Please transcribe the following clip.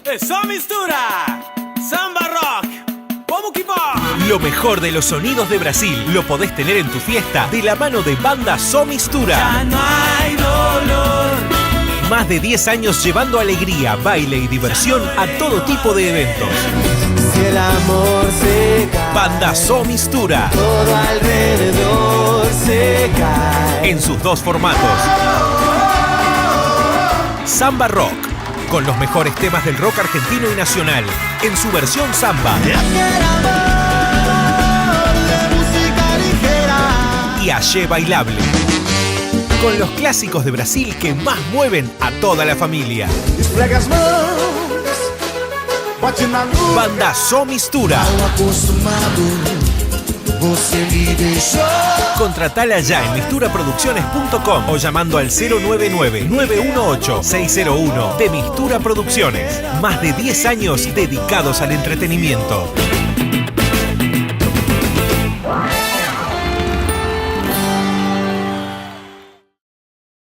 Só mistura, samba rock, vamos que va. Lo mejor de los sonidos de Brasil lo podés tener en tu fiesta de la mano de Banda Só Mistura. Ya no hay dolor. Más de 10 años llevando alegría, baile y diversión a todo tipo de eventos. Si el amor se cae, Banda Só Mistura, todo alrededor se cae. en sus dos formatos. Samba Rock, con los mejores temas del rock argentino y nacional, en su versión samba. Aquel amor de música ligera. Y Ayer Bailable, con los clásicos de Brasil que más mueven a toda la familia. Esfrega as mãos, bote na luz. Banda Só Mistura. Mal acostumado, você me deixou. Contratala ya en misturaproducciones.com o llamando al 099-918-601 de Mistura Producciones. Más de 10 años dedicados al entretenimiento.